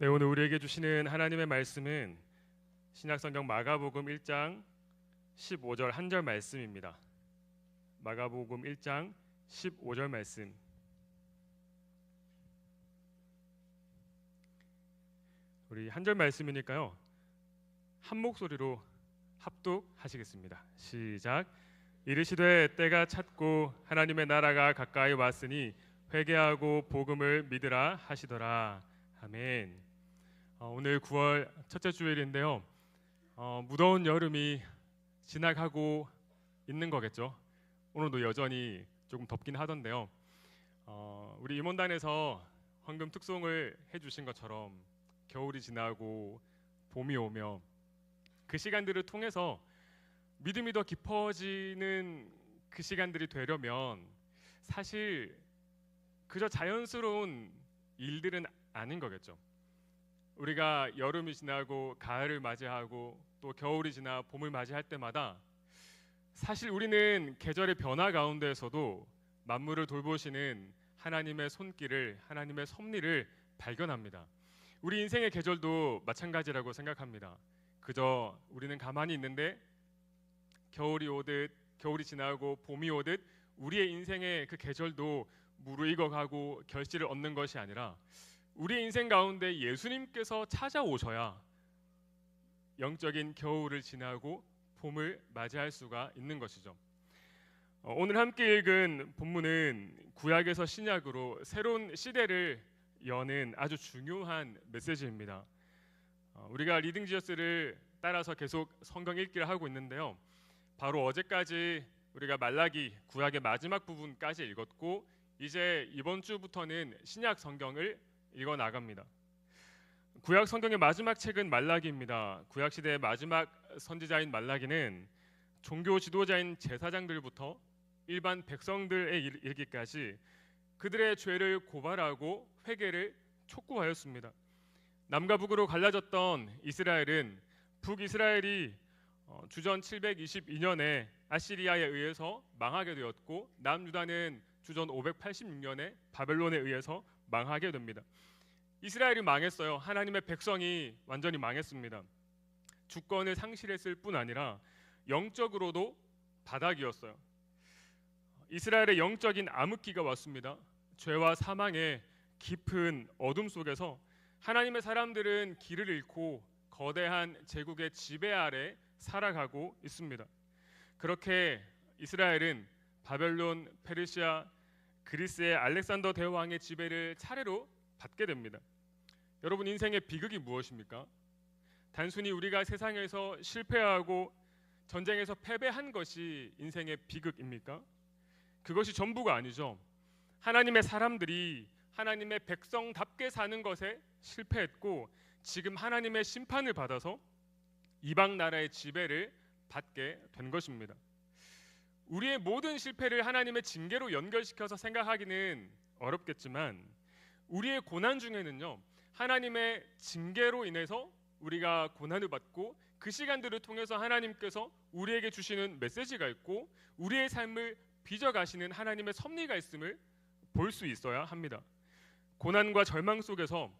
네, 오늘 우리에게 주시는 하나님의 말씀은 신약성경 마가복음 1장 15절 한 절 말씀입니다. 마가복음 1장 15절 말씀. 우리 한 절 말씀이니까요, 한 목소리로 합독하시겠습니다. 시작. 이르시되 때가 찼고 하나님의 나라가 가까이 왔으니 회개하고 복음을 믿으라 하시더라. 아멘. 오늘 9월 첫째 주일인데요. 무더운 여름이 지나가고 있는 거겠죠. 오늘도 여전히 조금 덥긴 하던데요. 우리 임원단에서 황금 특송을 해주신 것처럼 겨울이 지나고 봄이 오며 그 시간들을 통해서 믿음이 더 깊어지는 그 시간들이 되려면 사실 그저 자연스러운 일들은 아닌 거겠죠. 우리가 여름이 지나고 가을을 맞이하고 또 겨울이 지나 봄을 맞이할 때마다 사실 우리는 계절의 변화 가운데에서도 만물을 돌보시는 하나님의 손길을, 하나님의 섭리를 발견합니다. 우리 인생의 계절도 마찬가지라고 생각합니다. 그저 우리는 가만히 있는데 겨울이 오듯, 겨울이 지나고 봄이 오듯 우리의 인생의 그 계절도 무르익어가고 결실을 얻는 것이 아니라 우리 인생 가운데 예수님께서 찾아오셔야 영적인 겨울을 지나고 봄을 맞이할 수가 있는 것이죠. 오늘 함께 읽은 본문은 구약에서 신약으로 새로운 시대를 여는 아주 중요한 메시지입니다. 우리가 리딩 지어스를 따라서 계속 성경 읽기를 하고 있는데요. 바로 어제까지 우리가 말라기 구약의 마지막 부분까지 읽었고 이제 이번 주부터는 신약 성경을 읽어 나갑니다. 구약 성경의 마지막 책은 말라기입니다. 구약 시대의 마지막 선지자인 말라기는 종교 지도자인 제사장들부터 일반 백성들에 이르기까지 그들의 죄를 고발하고 회개를 촉구하였습니다. 남과 북으로 갈라졌던 이스라엘은 북이스라엘이 주전 722년에 아시리아에 의해서 망하게 되었고 남유다는 주전 586년에 바벨론에 의해서 망하게 됩니다. 이스라엘이 망했어요. 하나님의 백성이 완전히 망했습니다. 주권을 상실했을 뿐 아니라 영적으로도 바닥이었어요. 이스라엘의 영적인 암흑기가 왔습니다. 죄와 사망의 깊은 어둠 속에서 하나님의 사람들은 길을 잃고 거대한 제국의 지배 아래 살아가고 있습니다. 그렇게 이스라엘은 바벨론, 페르시아, 그리스의 알렉산더 대왕의 지배를 차례로 받게 됩니다. 여러분, 인생의 비극이 무엇입니까? 단순히 우리가 세상에서 실패하고 전쟁에서 패배한 것이 인생의 비극입니까? 그것이 전부가 아니죠. 하나님의 사람들이 하나님의 백성답게 사는 것에 실패했고 지금 하나님의 심판을 받아서 이방 나라의 지배를 받게 된 것입니다. 우리의 모든 실패를 하나님의 징계로 연결시켜서 생각하기는 어렵겠지만 우리의 고난 중에는요, 하나님의 징계로 인해서 우리가 고난을 받고 그 시간들을 통해서 하나님께서 우리에게 주시는 메시지가 있고 우리의 삶을 빚어가시는 하나님의 섭리가 있음을 볼 수 있어야 합니다. 고난과 절망 속에서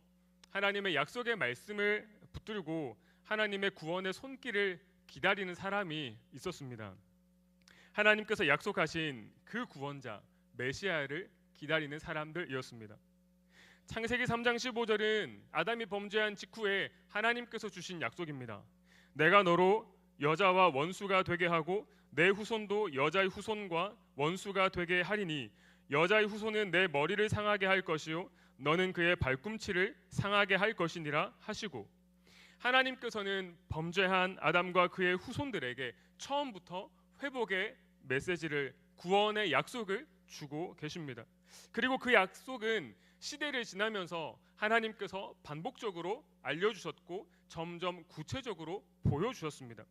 하나님의 약속의 말씀을 붙들고 하나님의 구원의 손길을 기다리는 사람이 있었습니다. 하나님께서 약속하신 그 구원자 메시아를 기다리는 사람들이었습니다. 창세기 3장 15절은 아담이 범죄한 직후에 하나님께서 주신 약속입니다. 내가 너로 여자와 원수가 되게 하고 내 후손도 여자의 후손과 원수가 되게 하리니 여자의 후손은 내 머리를 상하게 할 것이요 너는 그의 발꿈치를 상하게 할 것이니라 하시고, 하나님께서는 범죄한 아담과 그의 후손들에게 처음부터 회복의 메시지를, 구원의 약속을 주고 계십니다. 그리고 그 약속은 시대를 지나면서 하나님께서 반복적으로 알려주셨고 점점 구체적으로 보여주셨습니다.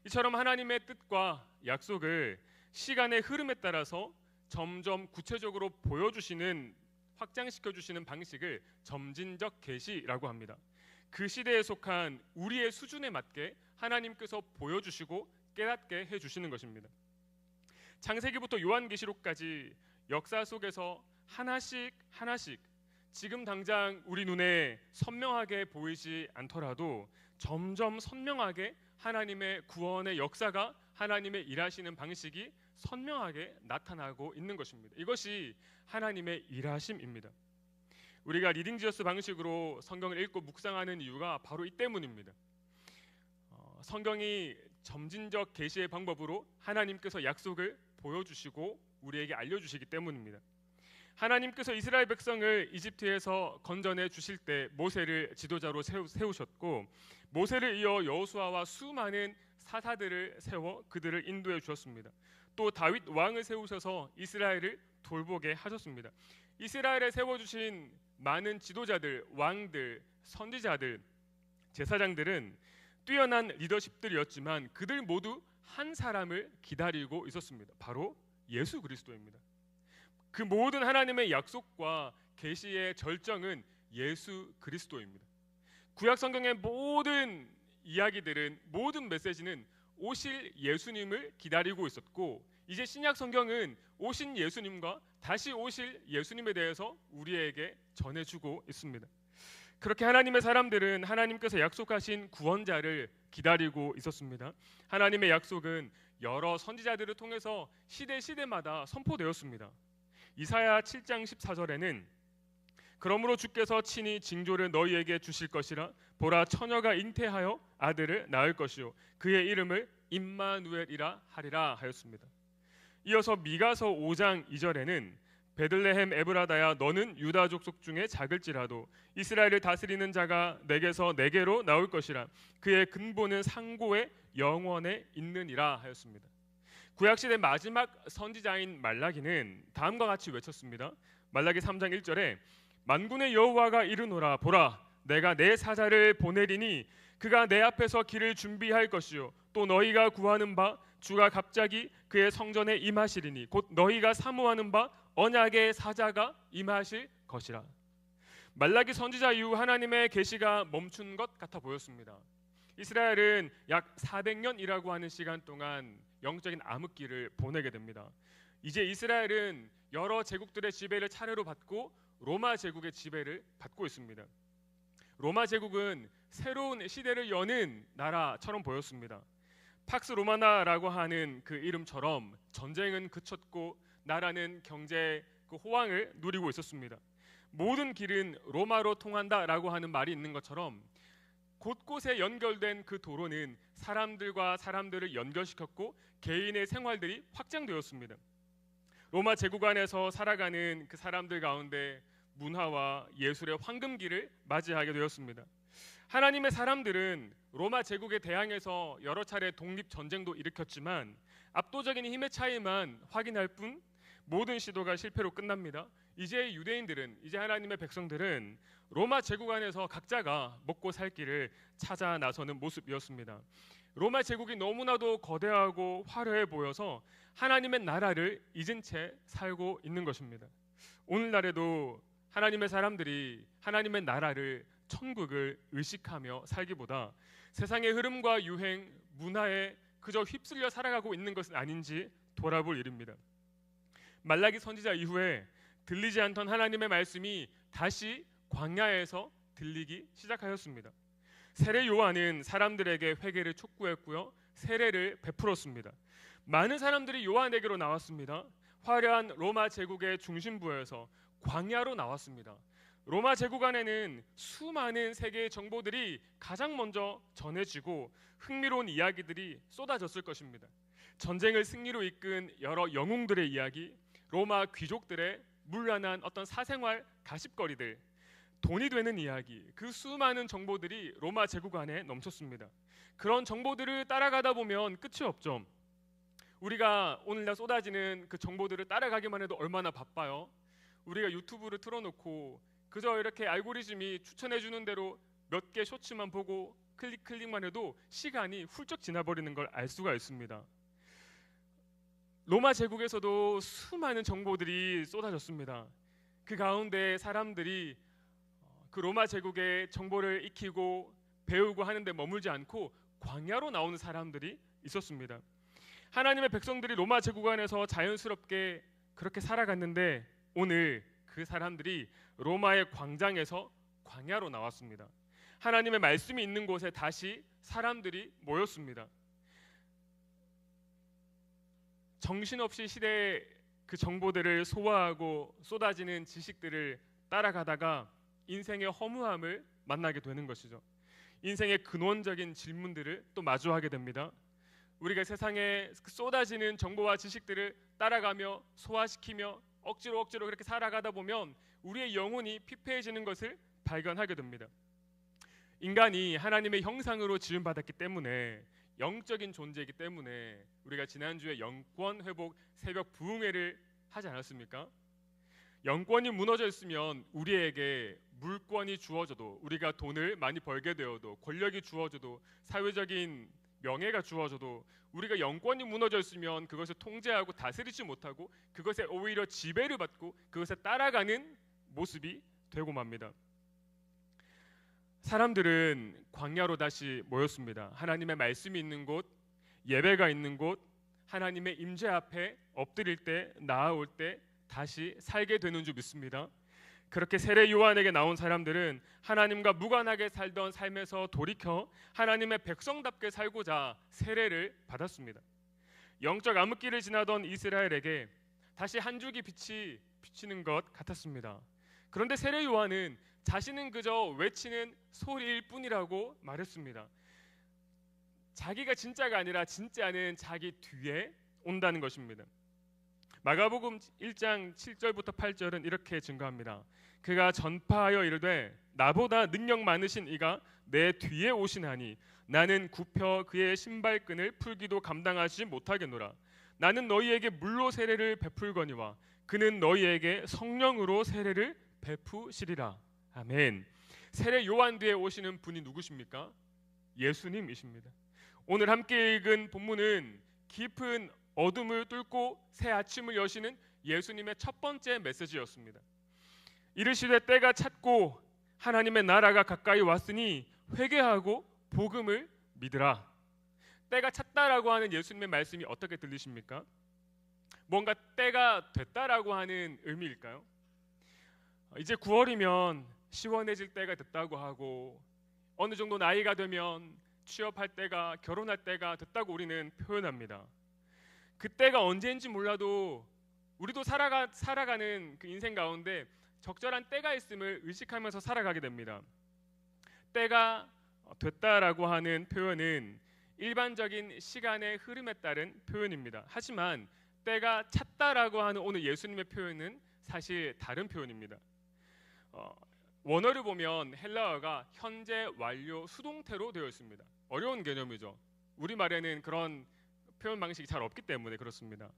이처럼 하나님의 뜻과 약속을 시간의 흐름에 따라서 점점 구체적으로 보여주시는, 확장시켜주시는 방식을 점진적 계시라고 합니다. 그 시대에 속한 우리의 수준에 맞게 하나님께서 보여주시고 깨닫게 해주시는 것입니다. 창세기부터 요한계시록까지 역사 속에서 하나씩 지금 당장 우리 눈에 선명하게 보이지 않더라도 점점 선명하게 하나님의 구원의 역사가, 하나님의 일하시는 방식이 선명하게 나타나고 있는 것입니다. 이것이 하나님의 일하심입니다. 우리가 리딩 지어스 방식으로 성경을 읽고 묵상하는 이유가 바로 이 때문입니다. 성경이 점진적 계시의 방법으로 하나님께서 약속을 보여주시고 우리에게 알려주시기 때문입니다. 하나님께서 이스라엘 백성을 이집트에서 건져내 주실 때 모세를 지도자로 세우셨고, 모세를 이어 여호수아와 수많은 사사들을 세워 그들을 인도해 주셨습니다. 또 다윗 왕을 세우셔서 이스라엘을 돌보게 하셨습니다. 이스라엘에 세워주신 많은 지도자들, 왕들, 선지자들, 제사장들은 뛰어난 리더십들이었지만 그들 모두 한 사람을 기다리고 있었습니다. 바로 예수 그리스도입니다. 그 모든 하나님의 약속과 계시의 절정은 예수 그리스도입니다. 구약 성경의 모든 이야기들은, 모든 메시지는 오실 예수님을 기다리고 있었고, 이제 신약 성경은 오신 예수님과 다시 오실 예수님에 대해서 우리에게 전해주고 있습니다. 그렇게 하나님의 사람들은 하나님께서 약속하신 구원자를 기다리고 있었습니다. 하나님의 약속은 여러 선지자들을 통해서 시대마다 선포되었습니다. 이사야 7장 14절에는 그러므로 주께서 친히 징조를 너희에게 주실 것이라, 보라 처녀가 잉태하여 아들을 낳을 것이요 그의 이름을 임마누엘이라 하리라 하였습니다. 이어서 미가서 5장 2절에는 베들레헴 에브라다야 너는 유다 족속 중에 작을지라도 이스라엘을 다스리는 자가 내게서 내게로 나올 것이라, 그의 근본은 상고의 영원에 있느니라 하였습니다. 구약시대 마지막 선지자인 말라기는 다음과 같이 외쳤습니다. 말라기 3장 1절에 만군의 여호와가 이르노라, 보라 내가 내 사자를 보내리니 그가 내 앞에서 길을 준비할 것이요 또 너희가 구하는 바 주가 갑자기 그의 성전에 임하시리니 곧 너희가 사모하는 바 언약의 사자가 임하실 것이라. 말라기 선지자 이후 하나님의 계시가 멈춘 것 같아 보였습니다. 이스라엘은 약 400년이라고 하는 시간 동안 영적인 암흑기를 보내게 됩니다. 이제 이스라엘은 여러 제국들의 지배를 차례로 받고 로마 제국의 지배를 받고 있습니다. 로마 제국은 새로운 시대를 여는 나라처럼 보였습니다. 팍스 로마나라고 하는 그 이름처럼 전쟁은 그쳤고 나라는 경제 그 호황을 누리고 있었습니다. 모든 길은 로마로 통한다라고 하는 말이 있는 것처럼 곳곳에 연결된 그 도로는 사람들과 사람들을 연결시켰고 개인의 생활들이 확장되었습니다. 로마 제국 안에서 살아가는 그 사람들 가운데 문화와 예술의 황금기를 맞이하게 되었습니다. 하나님의 사람들은 로마 제국에 대항해서 여러 차례 독립 전쟁도 일으켰지만 압도적인 힘의 차이만 확인할 뿐 모든 시도가 실패로 끝납니다. 이제 유대인들은, 이제 하나님의 백성들은 로마 제국 안에서 각자가 먹고 살 길을 찾아 나서는 모습이었습니다. 로마 제국이 너무나도 거대하고 화려해 보여서 하나님의 나라를 잊은 채 살고 있는 것입니다. 오늘날에도 하나님의 사람들이 하나님의 나라를, 천국을 의식하며 살기보다 세상의 흐름과 유행, 문화에 그저 휩쓸려 살아가고 있는 것은 아닌지 돌아볼 일입니다. 말라기 선지자 이후에 들리지 않던 하나님의 말씀이 다시 광야에서 들리기 시작하였습니다. 세례 요한은 사람들에게 회개를 촉구했고요, 세례를 베풀었습니다. 많은 사람들이 요한에게로 나왔습니다. 화려한 로마 제국의 중심부에서 광야로 나왔습니다. 로마 제국 안에는 수많은 세계의 정보들이 가장 먼저 전해지고 흥미로운 이야기들이 쏟아졌을 것입니다. 전쟁을 승리로 이끈 여러 영웅들의 이야기, 로마 귀족들의 문란한 어떤 사생활 가십거리들, 돈이 되는 이야기, 그 수많은 정보들이 로마 제국 안에 넘쳤습니다. 그런 정보들을 따라가다 보면 끝이 없죠. 우리가 오늘날 쏟아지는 그 정보들을 따라가기만 해도 얼마나 바빠요. 우리가 유튜브를 틀어놓고 그저 이렇게 알고리즘이 추천해주는 대로 몇 개 쇼츠만 보고 클릭만 해도 시간이 훌쩍 지나버리는 걸 알 수가 있습니다. 로마 제국에서도 수많은 정보들이 쏟아졌습니다. 그 가운데 사람들이 그 로마 제국의 정보를 익히고 배우고 하는데 머물지 않고 광야로 나오는 사람들이 있었습니다. 하나님의 백성들이 로마 제국 안에서 자연스럽게 그렇게 살아갔는데 오늘 그 사람들이 로마의 광장에서 광야로 나왔습니다. 하나님의 말씀이 있는 곳에 다시 사람들이 모였습니다. 정신없이 시대의 그 정보들을 소화하고 쏟아지는 지식들을 따라가다가 인생의 허무함을 만나게 되는 것이죠. 인생의 근원적인 질문들을 또 마주하게 됩니다. 우리가 세상에 쏟아지는 정보와 지식들을 따라가며 소화시키며 억지로 그렇게 살아가다 보면 우리의 영혼이 피폐해지는 것을 발견하게 됩니다. 인간이 하나님의 형상으로 지음받았기 때문에, 영적인 존재이기 때문에 우리가 지난주에 영권 회복 새벽 부흥회를 하지 않았습니까? 영권이 무너져 있으면 우리에게 물권이 주어져도, 우리가 돈을 많이 벌게 되어도, 권력이 주어져도, 사회적인 명예가 주어져도 우리가 영권이 무너져 있으면 그것을 통제하고 다스리지 못하고 그것에 오히려 지배를 받고 그것에 따라가는 모습이 되고 맙니다. 사람들은 광야로 다시 모였습니다. 하나님의 말씀이 있는 곳, 예배가 있는 곳, 하나님의 임재 앞에 엎드릴 때, 나아올 때 다시 살게 되는 줄 믿습니다. 그렇게 세례 요한에게 나온 사람들은 하나님과 무관하게 살던 삶에서 돌이켜 하나님의 백성답게 살고자 세례를 받았습니다. 영적 암흑기를 지나던 이스라엘에게 다시 한 줄기 빛이 비치는 것 같았습니다. 그런데 세례 요한은 자신은 그저 외치는 소리일 뿐이라고 말했습니다. 자기가 진짜가 아니라 진짜는 자기 뒤에 온다는 것입니다. 마가복음 1장 7절부터 8절은 이렇게 증거합니다. 그가 전파하여 이르되 나보다 능력 많으신 이가 내 뒤에 오시나니 나는 굽혀 그의 신발끈을 풀기도 감당하지 못하겠노라. 나는 너희에게 물로 세례를 베풀거니와 그는 너희에게 성령으로 세례를 베푸시리라. 아멘. 세례 요한 뒤에 오시는 분이 누구십니까? 예수님이십니다. 오늘 함께 읽은 본문은 깊은 어둠을 뚫고 새 아침을 여시는 예수님의 첫 번째 메시지였습니다. 이르시되 때가 찼고 하나님의 나라가 가까이 왔으니 회개하고 복음을 믿으라. 때가 찼다라고 하는 예수님의 말씀이 어떻게 들리십니까? 뭔가 때가 됐다라고 하는 의미일까요? 이제 9월이면 시원해질 때가 됐다고 하고 어느 정도 나이가 되면 취업할 때가, 결혼할 때가 됐다고 우리는 표현합니다. 그때가 언제인지 몰라도 우리도 살아가는 그 인생 가운데 적절한 때가 있음을 의식하면서 살아가게 됩니다. 때가 됐다라고 하는 표현은 일반적인 시간의 흐름에 따른 표현입니다. 하지만 때가 찼다라고 하는 오늘 예수님의 표현은 사실 다른 표현입니다. 원어를 보면 헬라어가 현재 완료 수동태로 되어 있습니다. 어려운 개념이죠. 우리말에는 그런 표현 방식이 잘 없기 때문에 그렇습니다.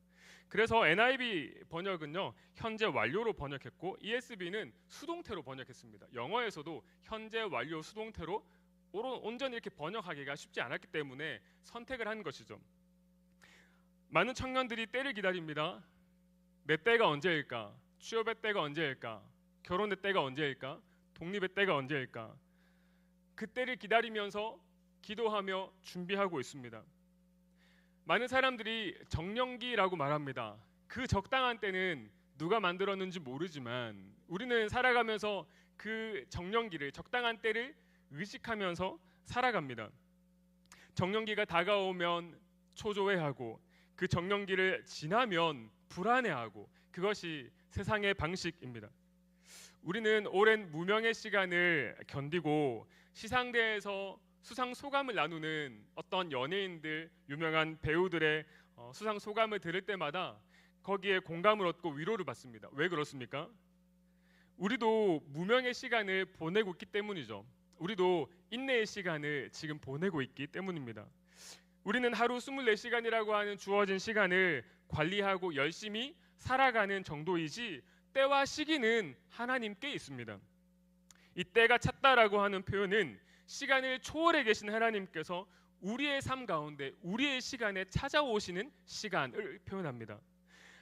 그래서 NIV 번역은요 현재 완료로 번역했고 ESV는 수동태로 번역했습니다. 영어에서도 현재 완료 수동태로 온전히 이렇게 번역하기가 쉽지 않았기 때문에 선택을 한 것이죠. 많은 청년들이 때를 기다립니다. 내 때가 언제일까? 취업의 때가 언제일까? 결혼의 때가 언제일까? 독립의 때가 언제일까? 그 때를 기다리면서 기도하며 준비하고 있습니다. 많은 사람들이 정령기라고 말합니다. 그 적당한 때는 누가 만들었는지 모르지만 우리는 살아가면서 그 정령기를, 적당한 때를 의식하면서 살아갑니다. 정령기가 다가오면 초조해하고 그 정령기를 지나면 불안해하고, 그것이 세상의 방식입니다. 우리는 오랜 무명의 시간을 견디고 시상대에서 수상 소감을 나누는 어떤 연예인들, 유명한 배우들의 수상 소감을 들을 때마다 거기에 공감을 얻고 위로를 받습니다. 왜 그렇습니까? 우리도 무명의 시간을 보내고 있기 때문이죠. 우리도 인내의 시간을 지금 보내고 있기 때문입니다. 우리는 하루 24시간이라고 하는 주어진 시간을 관리하고 열심히 살아가는 정도이지 때와 시기는 하나님께 있습니다. 이 때가 찼다라고 하는 표현은 시간을 초월해 계신 하나님께서 우리의 삶 가운데 우리의 시간에 찾아오시는 시간을 표현합니다.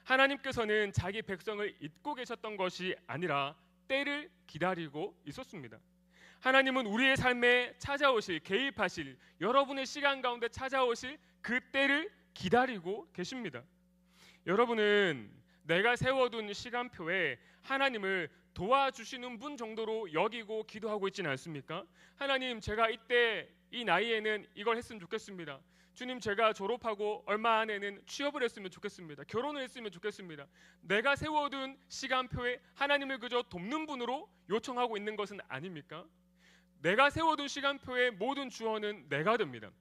하나님께서는 자기 백성을 잊고 계셨던 것이 아니라 때를 기다리고 있었습니다. 하나님은 우리의 삶에 찾아오실, 개입하실, 여러분의 시간 가운데 찾아오실 그 때를 기다리고 계십니다. 여러분은 내가 세워둔 시간표에 하나님을 도와주시는 분 정도로 여기고 기도하고 있지는 않습니까? 하나님, 제가 이때 이 나이에는 이걸 했으면 좋겠습니다. 주님, 제가 졸업하고 얼마 안에는 취업을 했으면 좋겠습니다. 결혼을 했으면 좋겠습니다. 내가 세워둔 시간표에 하나님을 그저 돕는 분으로 요청하고 있는 것은 아닙니까? 내가 세워둔 시간표의 모든 주어는 내가 됩니다.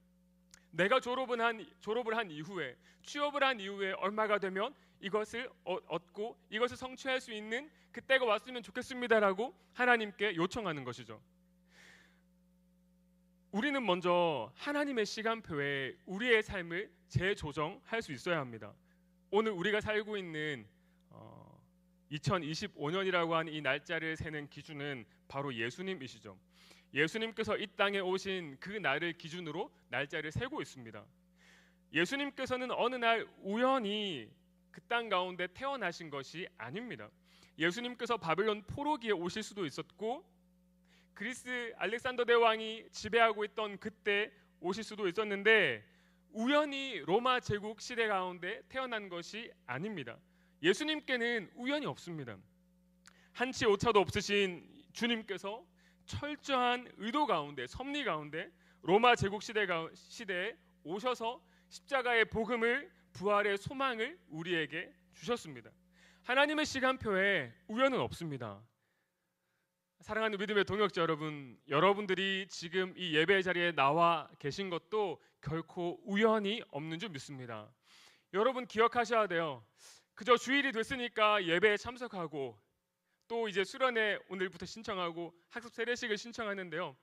내가 졸업을 한 이후에, 취업을 한 이후에 얼마가 되면 이것을 얻고 이것을 성취할 수 있는 그때가 왔으면 좋겠습니다라고 하나님께 요청하는 것이죠. 우리는 먼저 하나님의 시간표에 우리의 삶을 재조정할 수 있어야 합니다. 오늘 우리가 살고 있는 2025년이라고 하는 이 날짜를 세는 기준은 바로 예수님이시죠. 예수님께서 이 땅에 오신 그 날을 기준으로 날짜를 세고 있습니다. 예수님께서는 어느 날 우연히 그 땅 가운데 태어나신 것이 아닙니다. 예수님께서 바벨론 포로기에 오실 수도 있었고, 그리스 알렉산더 대왕이 지배하고 있던 그때 오실 수도 있었는데, 우연히 로마 제국 시대 가운데 태어난 것이 아닙니다. 예수님께는 우연이 없습니다. 한치 오차도 없으신 주님께서 철저한 의도 가운데, 섭리 가운데 로마 제국 시대에 오셔서 십자가의 복음을, 부활의 소망을 우리에게 주셨습니다. 하나님의 시간표에 우연은 없습니다. 사랑하는 믿음의 동역자 여러분, 여러분들이 지금 이 예배 자리에 나와 계신 것도 결코 우연이 없는 줄 믿습니다. 여러분 기억하셔야 돼요. 그저 주일이 됐으니까 예배에 참석하고 또 이제 수련회 오늘부터 신청하고 학습 세례식을 신청하는데요,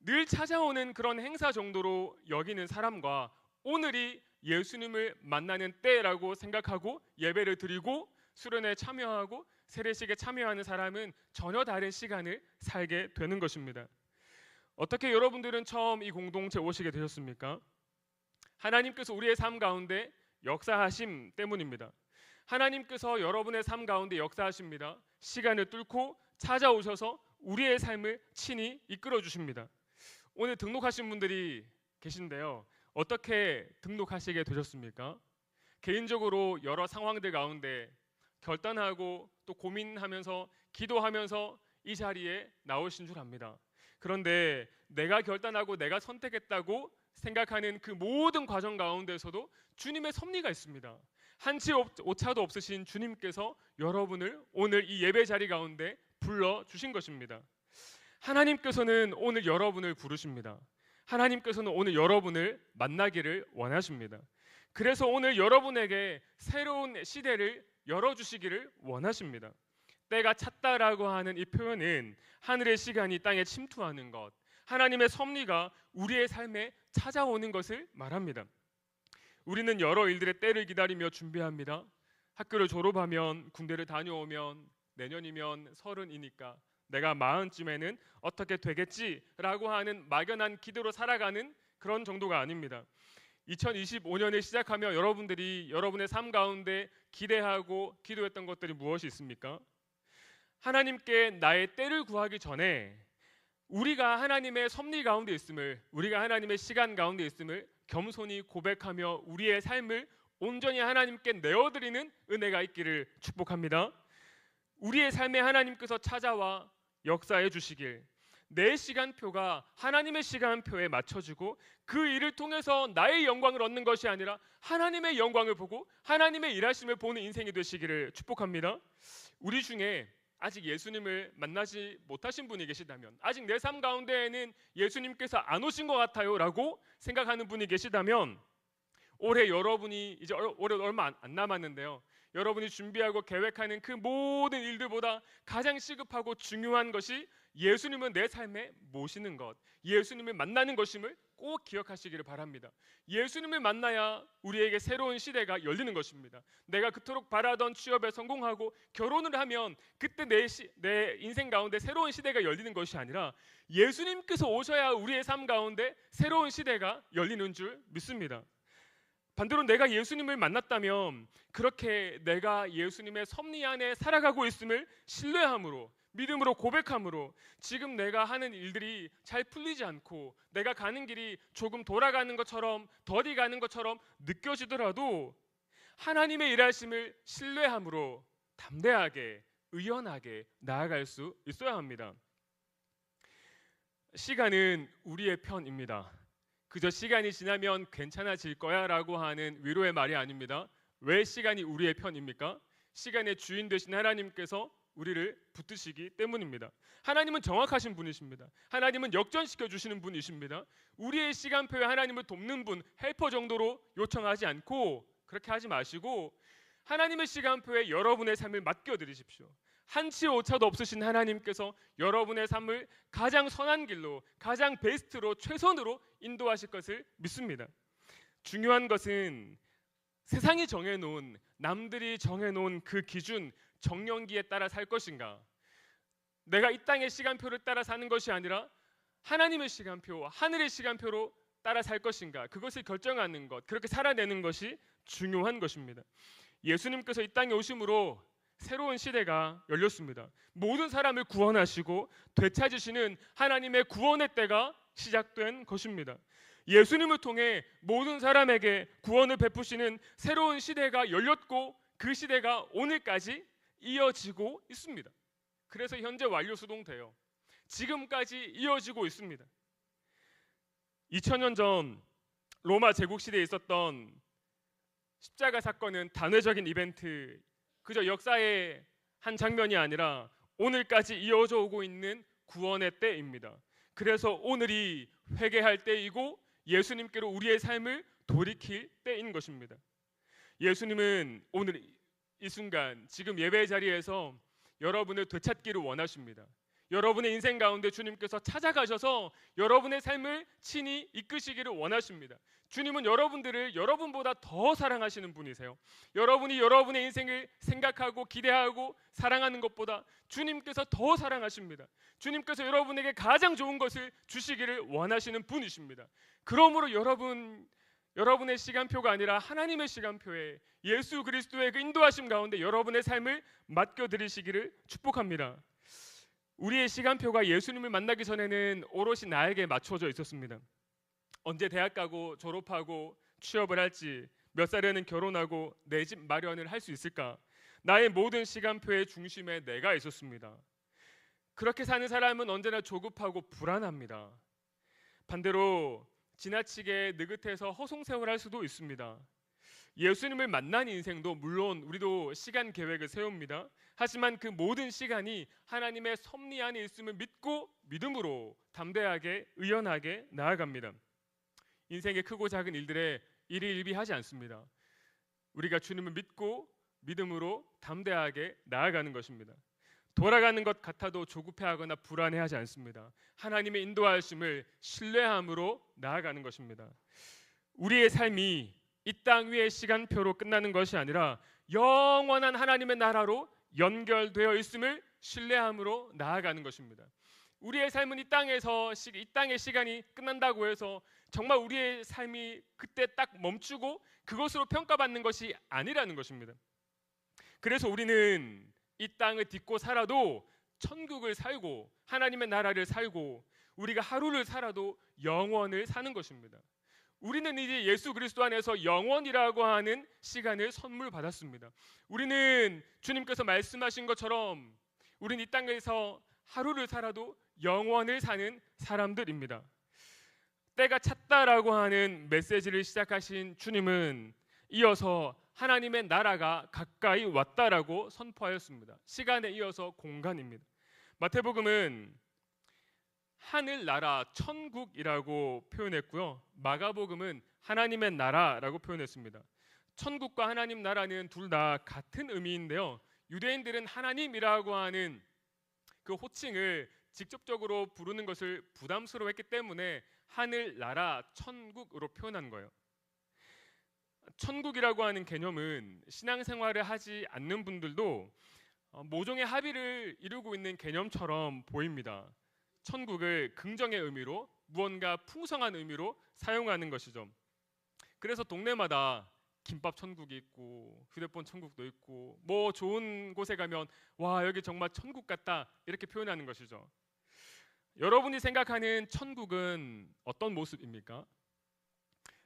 늘 찾아오는 그런 행사 정도로 여기는 사람과 오늘이 예수님을 만나는 때라고 생각하고 예배를 드리고 수련회에 참여하고 세례식에 참여하는 사람은 전혀 다른 시간을 살게 되는 것입니다. 어떻게 여러분들은 처음 이 공동체 오시게 되셨습니까? 하나님께서 우리의 삶 가운데 역사하심 때문입니다. 하나님께서 여러분의 삶 가운데 역사하십니다. 시간을 뚫고 찾아오셔서 우리의 삶을 친히 이끌어 주십니다. 오늘 등록하신 분들이 계신데요, 어떻게 등록하시게 되셨습니까? 개인적으로 여러 상황들 가운데 결단하고 또 고민하면서 기도하면서 이 자리에 나오신 줄 압니다. 그런데 내가 결단하고 내가 선택했다고 생각하는 그 모든 과정 가운데서도 주님의 섭리가 있습니다. 한치 오차도 없으신 주님께서 여러분을 오늘 이 예배 자리 가운데 불러주신 것입니다. 하나님께서는 오늘 여러분을 부르십니다. 하나님께서는 오늘 여러분을 만나기를 원하십니다. 그래서 오늘 여러분에게 새로운 시대를 열어주시기를 원하십니다. 때가 찼다라고 하는 이 표현은 하늘의 시간이 땅에 침투하는 것, 하나님의 섭리가 우리의 삶에 찾아오는 것을 말합니다. 우리는 여러 일들의 때를 기다리며 준비합니다. 학교를 졸업하면, 군대를 다녀오면, 내년이면 30이니까 내가 40쯤에는 어떻게 되겠지라고 하는 막연한 기대로 살아가는 그런 정도가 아닙니다. 2025년을 시작하며 여러분들이 여러분의 삶 가운데 기대하고 기도했던 것들이 무엇이 있습니까? 하나님께 나의 때를 구하기 전에 우리가 하나님의 섭리 가운데 있음을, 우리가 하나님의 시간 가운데 있음을 겸손히 고백하며 우리의 삶을 온전히 하나님께 내어드리는 은혜가 있기를 축복합니다. 우리의 삶에 하나님께서 찾아와 역사해 주시길, 내 시간표가 하나님의 시간표에 맞춰지고 그 일을 통해서 나의 영광을 얻는 것이 아니라 하나님의 영광을 보고 하나님의 일하심을 보는 인생이 되시기를 축복합니다. 우리 중에 아직 예수님을 만나지 못하신 분이 계시다면, 아직 내 삶 가운데에는 예수님께서 안 오신 것 같아요 라고 생각하는 분이 계시다면, 올해 여러분이 이제 올해 얼마 안 남았는데요, 여러분이 준비하고 계획하는 그 모든 일들보다 가장 시급하고 중요한 것이 예수님을 내 삶에 모시는 것, 예수님을 만나는 것임을 꼭 기억하시기를 바랍니다. 예수님을 만나야 우리에게 새로운 시대가 열리는 것입니다. 내가 그토록 바라던 취업에 성공하고 결혼을 하면 그때 내 인생 가운데 새로운 시대가 열리는 것이 아니라 예수님께서 오셔야 우리의 삶 가운데 새로운 시대가 열리는 줄 믿습니다. 반대로 내가 예수님을 만났다면 그렇게 내가 예수님의 섭리 안에 살아가고 있음을 신뢰함으로, 믿음으로 고백함으로 지금 내가 하는 일들이 잘 풀리지 않고 내가 가는 길이 조금 돌아가는 것처럼, 더디 가는 것처럼 느껴지더라도 하나님의 일하심을 신뢰함으로 담대하게 의연하게 나아갈 수 있어야 합니다. 시간은 우리의 편입니다. 그저 시간이 지나면 괜찮아질 거야 라고 하는 위로의 말이 아닙니다. 왜 시간이 우리의 편입니까? 시간의 주인 되신 하나님께서 우리를 붙드시기 때문입니다. 하나님은 정확하신 분이십니다. 하나님은 역전시켜 주시는 분이십니다. 우리의 시간표에 하나님을 돕는 분, 헬퍼 정도로 요청하지 않고 그렇게 하지 마시고 하나님의 시간표에 여러분의 삶을 맡겨드리십시오. 한치 오차도 없으신 하나님께서 여러분의 삶을 가장 선한 길로, 가장 베스트로, 최선으로 인도하실 것을 믿습니다. 중요한 것은 세상이 정해놓은, 남들이 정해놓은 그 기준, 정령기에 따라 살 것인가, 내가 이 땅의 시간표를 따라 사는 것이 아니라 하나님의 시간표, 하늘의 시간표로 따라 살 것인가, 그것을 결정하는 것, 그렇게 살아내는 것이 중요한 것입니다. 예수님께서 이 땅에 오심으로 새로운 시대가 열렸습니다. 모든 사람을 구원하시고 되찾으시는 하나님의 구원의 때가 시작된 것입니다. 예수님을 통해 모든 사람에게 구원을 베푸시는 새로운 시대가 열렸고 그 시대가 오늘까지 이어지고 있습니다. 그래서 현재 완료수동돼요. 지금까지 이어지고 있습니다. 2000년 전 로마 제국시대에 있었던 십자가 사건은 단회적인 이벤트, 그저 역사의 한 장면이 아니라 오늘까지 이어져 오고 있는 구원의 때입니다. 그래서 오늘이 회개할 때이고 예수님께로 우리의 삶을 돌이킬 때인 것입니다. 예수님은 오늘 이 순간 지금 예배 자리에서 여러분을 되찾기를 원하십니다. 여러분의 인생 가운데 주님께서 찾아가셔서 여러분의 삶을 친히 이끄시기를 원하십니다. 주님은 여러분들을 여러분보다 더 사랑하시는 분이세요. 여러분이 여러분의 인생을 생각하고 기대하고 사랑하는 것보다 주님께서 더 사랑하십니다. 주님께서 여러분에게 가장 좋은 것을 주시기를 원하시는 분이십니다. 그러므로 여러분의 시간표가 아니라 하나님의 시간표에 예수 그리스도의 그 인도하심 가운데 여러분의 삶을 맡겨드리시기를 축복합니다. 우리의 시간표가 예수님을 만나기 전에는 오롯이 나에게 맞춰져 있었습니다. 언제 대학 가고 졸업하고 취업을 할지, 몇 살에는 결혼하고 내 집 마련을 할 수 있을까, 나의 모든 시간표의 중심에 내가 있었습니다. 그렇게 사는 사람은 언제나 조급하고 불안합니다. 반대로 지나치게 느긋해서 허송세월할 수도 있습니다. 예수님을 만난 인생도 물론 우리도 시간 계획을 세웁니다. 하지만 그 모든 시간이 하나님의 섭리 안에 있음을 믿고 믿음으로 담대하게 의연하게 나아갑니다. 인생의 크고 작은 일들에 일희일비하지 않습니다. 우리가 주님을 믿고 믿음으로 담대하게 나아가는 것입니다. 돌아가는 것 같아도 조급해하거나 불안해하지 않습니다. 하나님의 인도하심을 신뢰함으로 나아가는 것입니다. 우리의 삶이 이 땅 위의 시간표로 끝나는 것이 아니라 영원한 하나님의 나라로 연결되어 있음을 신뢰함으로 나아가는 것입니다. 우리의 삶은 이 땅의 시간이 끝난다고 해서 정말 우리의 삶이 그때 딱 멈추고 그것으로 평가받는 것이 아니라는 것입니다. 그래서 우리는 이 땅을 딛고 살아도 천국을 살고 하나님의 나라를 살고 우리가 하루를 살아도 영원을 사는 것입니다. 우리는 이제 예수 그리스도 안에서 영원이라고 하는 시간을 선물 받았습니다. 우리는 주님께서 말씀하신 것처럼 우리는 이 땅에서 하루를 살아도 영원을 사는 사람들입니다. 때가 찼다라고 하는 메시지를 시작하신 주님은 이어서 하나님의 나라가 가까이 왔다라고 선포하였습니다. 시간에 이어서 공간입니다. 마태복음은 하늘나라, 천국이라고 표현했고요. 마가복음은 하나님의 나라라고 표현했습니다. 천국과 하나님 나라는 둘 다 같은 의미인데요. 유대인들은 하나님이라고 하는 그 호칭을 직접적으로 부르는 것을 부담스러워했기 때문에 하늘나라, 천국으로 표현한 거예요. 천국이라고 하는 개념은 신앙생활을 하지 않는 분들도 모종의 합의를 이루고 있는 개념처럼 보입니다. 천국을 긍정의 의미로, 무언가 풍성한 의미로 사용하는 것이죠. 그래서 동네마다 김밥 천국이 있고 휴대폰 천국도 있고 뭐 좋은 곳에 가면 와 여기 정말 천국 같다 이렇게 표현하는 것이죠. 여러분이 생각하는 천국은 어떤 모습입니까?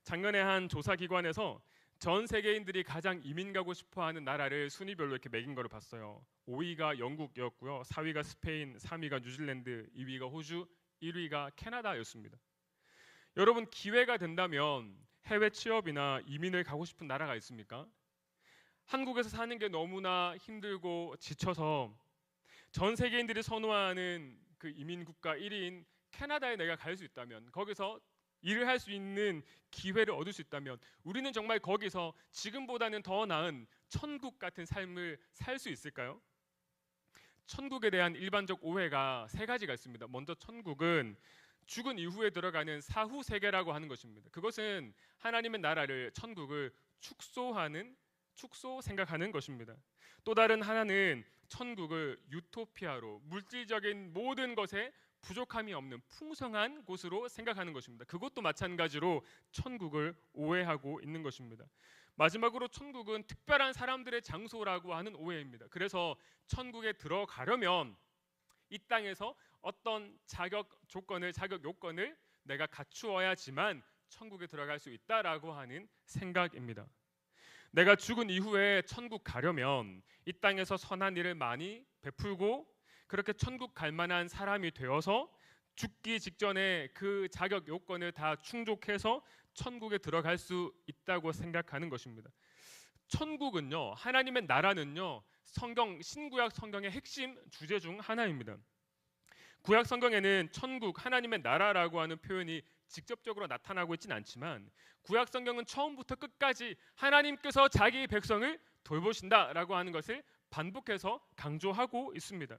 작년에 한 조사기관에서 전 세계인들이 가장 이민 가고 싶어하는 나라를 순위별로 이렇게 매긴 거를 봤어요. 5위가 영국이었고요, 4위가 스페인, 3위가 뉴질랜드, 2위가 호주, 1위가 캐나다였습니다. 여러분, 기회가 된다면 해외 취업이나 이민을 가고 싶은 나라가 있습니까? 한국에서 사는 게 너무나 힘들고 지쳐서 전 세계인들이 선호하는 그 이민 국가 1위인 캐나다에 내가 갈 수 있다면, 거기서 일을 할 수 있는 기회를 얻을 수 있다면 우리는 정말 거기서 지금보다는 더 나은 천국 같은 삶을 살 수 있을까요? 천국에 대한 일반적 오해가 세 가지가 있습니다. 먼저, 천국은 죽은 이후에 들어가는 사후 세계라고 하는 것입니다. 그것은 하나님의 나라를, 천국을 축소 생각하는 것입니다. 또 다른 하나는 천국을 유토피아로, 물질적인 모든 것에 부족함이 없는 풍성한 곳으로 생각하는 것입니다. 그것도 마찬가지로 천국을 오해하고 있는 것입니다. 마지막으로, 천국은 특별한 사람들의 장소라고 하는 오해입니다. 그래서 천국에 들어가려면 이 땅에서 어떤 자격 요건을 내가 갖추어야지만 천국에 들어갈 수 있다라고 하는 생각입니다. 내가 죽은 이후에 천국 가려면 이 땅에서 선한 일을 많이 베풀고 그렇게 천국 갈 만한 사람이 되어서 죽기 직전에 그 자격 요건을 다 충족해서 천국에 들어갈 수 있다고 생각하는 것입니다. 천국은요, 하나님의 나라는요, 신구약 성경의 핵심 주제 중 하나입니다. 구약 성경에는 천국, 하나님의 나라라고 하는 표현이 직접적으로 나타나고 있지는 않지만 구약 성경은 처음부터 끝까지 하나님께서 자기 백성을 돌보신다라고 하는 것을 반복해서 강조하고 있습니다.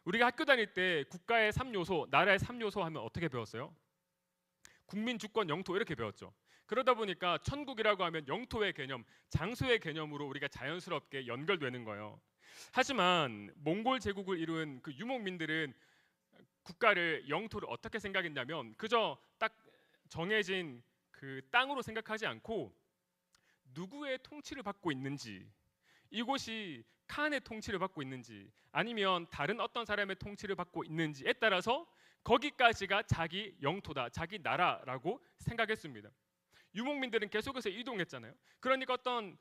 우리가 학교 다닐 때 국가의 3요소, 나라의 3요소 하면 어떻게 배웠어요? 국민, 주권, 영토 이렇게 배웠죠. 그러다 보니까 천국이라고 하면 영토의 개념, 장소의 개념으로 우리가 자연스럽게 연결되는 거예요. 하지만 몽골 제국을 이룬 그 유목민들은 국가를, 영토를 어떻게 생각했냐면 그저 딱 정해진 그 땅으로 생각하지 않고 누구의 통치를 받고 있는지, 이곳이 칸의 통치를 받고 있는지 아니면 다른 어떤 사람의 통치를 받고 있는지에 따라서 거기까지가 자기 영토다, 자기 나라라고 생각했습니다. 유목민들은 계속해서 이동했잖아요. 그러니까 어떤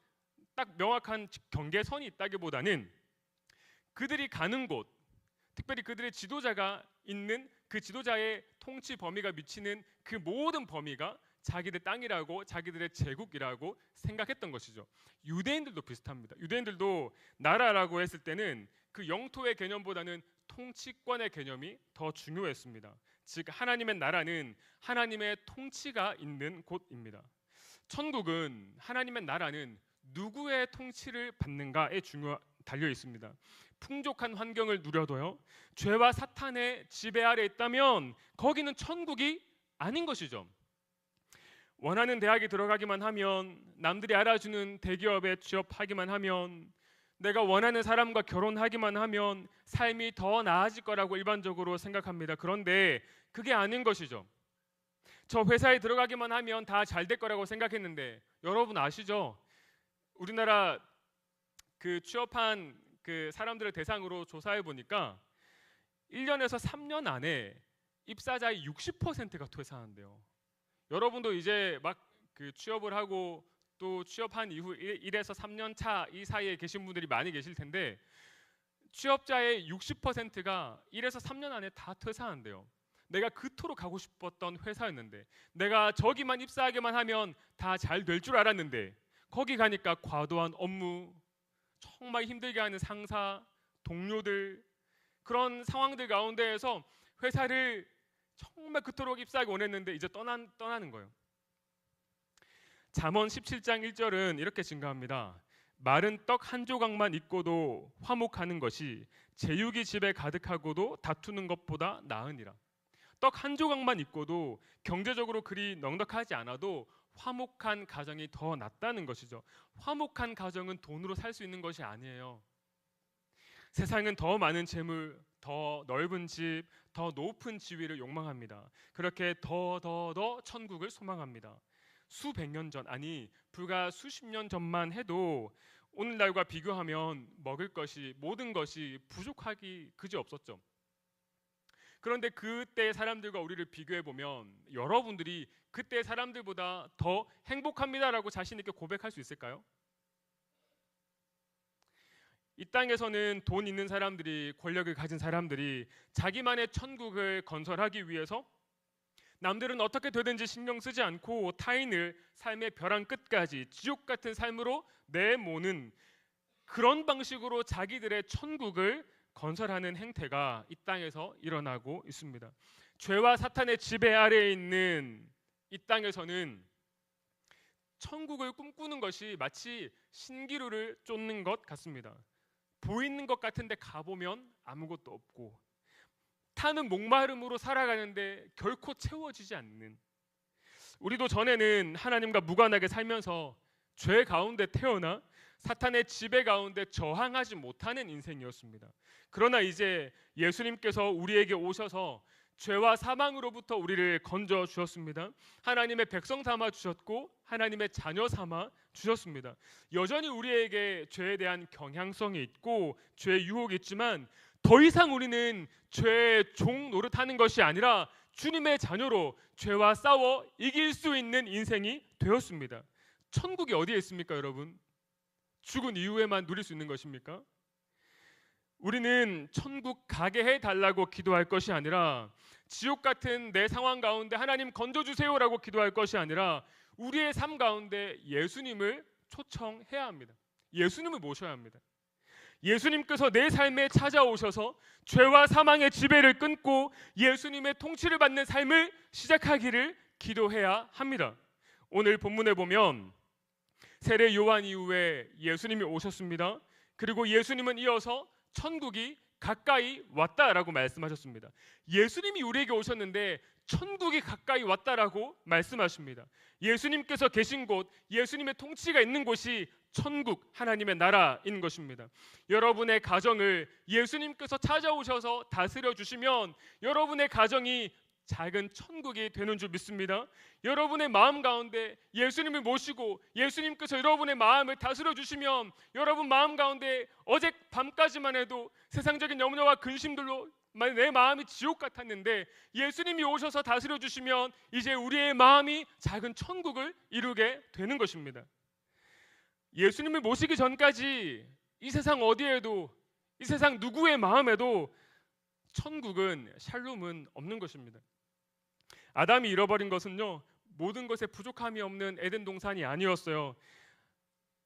딱 명확한 경계선이 있다기보다는 그들이 가는 곳, 특별히 그들의 지도자가 있는 그 지도자의 통치 범위가 미치는 그 모든 범위가 자기들 땅이라고, 자기들의 제국이라고 생각했던 것이죠. 유대인들도 비슷합니다. 유대인들도 나라라고 했을 때는 그 영토의 개념보다는 통치권의 개념이 더 중요했습니다. 즉, 하나님의 나라는 하나님의 통치가 있는 곳입니다. 천국은, 하나님의 나라는 누구의 통치를 받는가에 달려 있습니다. 풍족한 환경을 누려도요, 죄와 사탄의 지배 아래 있다면 거기는 천국이 아닌 것이죠. 원하는 대학에 들어가기만 하면, 남들이 알아주는 대기업에 취업하기만 하면, 내가 원하는 사람과 결혼하기만 하면 삶이 더 나아질 거라고 일반적으로 생각합니다. 그런데 그게 아닌 것이죠. 저 회사에 들어가기만 하면 다 잘 될 거라고 생각했는데, 여러분 아시죠? 우리나라 그 취업한 그 사람들을 대상으로 조사해 보니까 1년에서 3년 안에 입사자의 60%가 퇴사한대요. 여러분도 이제 막 그 취업을 하고 또 취업한 이후 1에서 3년 차 이 사이에 계신 분들이 많이 계실 텐데, 취업자의 60%가 1에서 3년 안에 다 퇴사한대요. 내가 그토록 가고 싶었던 회사였는데, 내가 저기만 입사하기만 하면 다 잘 될 줄 알았는데, 거기 가니까 과도한 업무, 정말 힘들게 하는 상사, 동료들, 그런 상황들 가운데에서 회사를 정말 그토록 입사하기 원했는데 이제 떠나는 거예요. 잠언 17장 1절은 이렇게 증가합니다. 마른 떡 한 조각만 있고도 화목하는 것이 제육이 집에 가득하고도 다투는 것보다 나으니라. 떡 한 조각만 있고도 경제적으로 그리 넉넉하지 않아도 화목한 가정이 더 낫다는 것이죠. 화목한 가정은 돈으로 살 수 있는 것이 아니에요. 세상은 더 많은 재물, 더 넓은 집, 더 높은 지위를 욕망합니다. 그렇게 더 천국을 소망합니다. 수백 년 전, 아니 불과 수십 년 전만 해도 오늘날과 비교하면 먹을 것이, 모든 것이 부족하기 그지없었죠. 그런데 그때 사람들과 우리를 비교해 보면 여러분들이 그때 사람들보다 더 행복합니다라고 자신 있게 고백할 수 있을까요? 이 땅에서는 돈 있는 사람들이, 권력을 가진 사람들이 자기만의 천국을 건설하기 위해서 남들은 어떻게 되든지 신경 쓰지 않고 타인을 삶의 벼랑 끝까지 지옥 같은 삶으로 내모는 그런 방식으로 자기들의 천국을 건설하는 행태가 이 땅에서 일어나고 있습니다. 죄와 사탄의 지배 아래에 있는 이 땅에서는 천국을 꿈꾸는 것이 마치 신기루를 쫓는 것 같습니다. 보이는 것 같은데 가보면 아무것도 없고, 타는 목마름으로 살아가는데 결코 채워지지 않는, 우리도 전에는 하나님과 무관하게 살면서 죄 가운데 태어나 사탄의 지배 가운데 저항하지 못하는 인생이었습니다. 그러나 이제 예수님께서 우리에게 오셔서 죄와 사망으로부터 우리를 건져 주셨습니다. 하나님의 백성 삼아 주셨고 하나님의 자녀 삼아 주셨습니다. 여전히 우리에게 죄에 대한 경향성이 있고 죄의 유혹이 있지만 더 이상 우리는 죄의 종 노릇하는 것이 아니라 주님의 자녀로 죄와 싸워 이길 수 있는 인생이 되었습니다. 천국이 어디에 있습니까, 여러분? 죽은 이후에만 누릴 수 있는 것입니까? 우리는 천국 가게 해달라고 기도할 것이 아니라, 지옥 같은 내 상황 가운데 하나님 건져주세요라고 기도할 것이 아니라 우리의 삶 가운데 예수님을 초청해야 합니다. 예수님을 모셔야 합니다. 예수님께서 내 삶에 찾아오셔서 죄와 사망의 지배를 끊고 예수님의 통치를 받는 삶을 시작하기를 기도해야 합니다. 오늘 본문에 보면 세례 요한 이후에 예수님이 오셨습니다. 그리고 예수님은 이어서 천국이 가까이 왔다라고 말씀하셨습니다. 예수님이 우리에게 오셨는데 천국이 가까이 왔다라고 말씀하십니다. 예수님께서 계신 곳, 예수님의 통치가 있는 곳이 천국, 하나님의 나라인 것입니다. 여러분의 가정을 예수님께서 찾아오셔서 다스려 주시면 여러분의 가정이 작은 천국이 되는 줄 믿습니다. 여러분의 마음 가운데 예수님을 모시고 예수님께서 여러분의 마음을 다스려 주시면 여러분 마음 가운데 어젯밤까지만 해도 세상적인 염려와 근심들로 내 마음이 지옥 같았는데 예수님이 오셔서 다스려 주시면 이제 우리의 마음이 작은 천국을 이루게 되는 것입니다. 예수님을 모시기 전까지 이 세상 어디에도, 이 세상 누구의 마음에도 천국은, 샬롬은 없는 것입니다. 아담이 잃어버린 것은요, 모든 것에 부족함이 없는 에덴 동산이 아니었어요.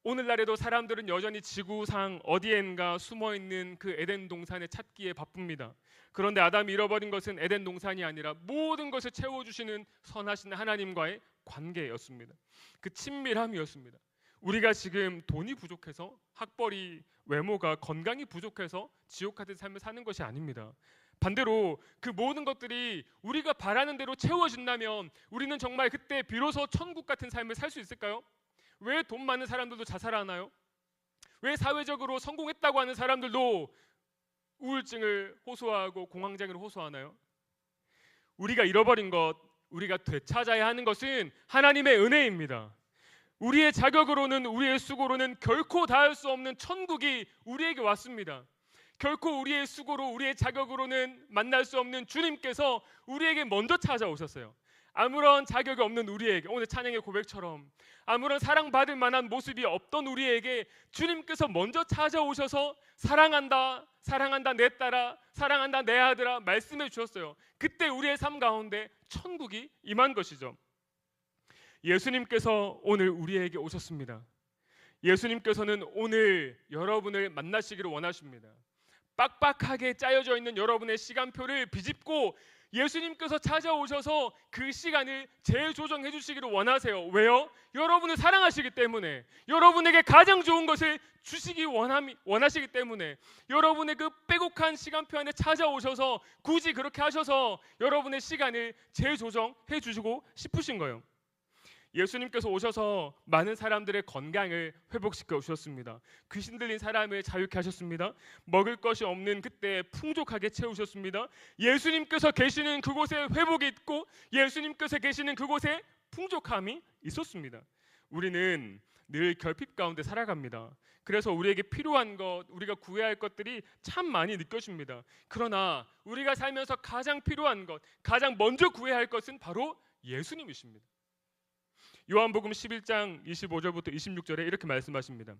오늘날에도 사람들은 여전히 지구상 어디엔가 숨어있는 그 에덴 동산을 찾기에 바쁩니다. 그런데 아담이 잃어버린 것은 에덴 동산이 아니라 모든 것을 채워주시는 선하신 하나님과의 관계였습니다. 그 친밀함이었습니다. 우리가 지금 돈이 부족해서, 학벌이, 외모가, 건강이 부족해서 지옥 같은 삶을 사는 것이 아닙니다. 반대로 그 모든 것들이 우리가 바라는 대로 채워진다면 우리는 정말 그때 비로소 천국 같은 삶을 살 수 있을까요? 왜 돈 많은 사람들도 자살하나요? 왜 사회적으로 성공했다고 하는 사람들도 우울증을 호소하고 공황장애를 호소하나요? 우리가 잃어버린 것, 우리가 되찾아야 하는 것은 하나님의 은혜입니다. 우리의 자격으로는, 우리의 수고로는 결코 닿을 수 없는 천국이 우리에게 왔습니다. 결코 우리의 수고로, 우리의 자격으로는 만날 수 없는 주님께서 우리에게 먼저 찾아오셨어요. 아무런 자격이 없는 우리에게, 오늘 찬양의 고백처럼 아무런 사랑받을 만한 모습이 없던 우리에게 주님께서 먼저 찾아오셔서 사랑한다, 사랑한다 내 딸아, 사랑한다 내 아들아 말씀해 주셨어요. 그때 우리의 삶 가운데 천국이 임한 것이죠. 예수님께서 오늘 우리에게 오셨습니다. 예수님께서는 오늘 여러분을 만나시기를 원하십니다. 빡빡하게 짜여져 있는 여러분의 시간표를 비집고 예수님께서 찾아오셔서 그 시간을 재조정해 주시기를 원하세요. 왜요? 여러분을 사랑하시기 때문에, 여러분에게 가장 좋은 것을 주시기 원하시기 때문에, 여러분의 그 빼곡한 시간표 안에 찾아오셔서 굳이 그렇게 하셔서 여러분의 시간을 재조정해 주시고 싶으신 거예요. 예수님께서 오셔서 많은 사람들의 건강을 회복시켜 주셨습니다. 귀신 들린 사람을 자유케 하셨습니다. 먹을 것이 없는 그때 풍족하게 채우셨습니다. 예수님께서 계시는 그곳에 회복이 있고 예수님께서 계시는 그곳에 풍족함이 있었습니다. 우리는 늘 결핍 가운데 살아갑니다. 그래서 우리에게 필요한 것, 우리가 구해야 할 것들이 참 많이 느껴집니다. 그러나 우리가 살면서 가장 필요한 것, 가장 먼저 구해야 할 것은 바로 예수님이십니다. 요한복음 11장 25절부터 26절에 이렇게 말씀하십니다.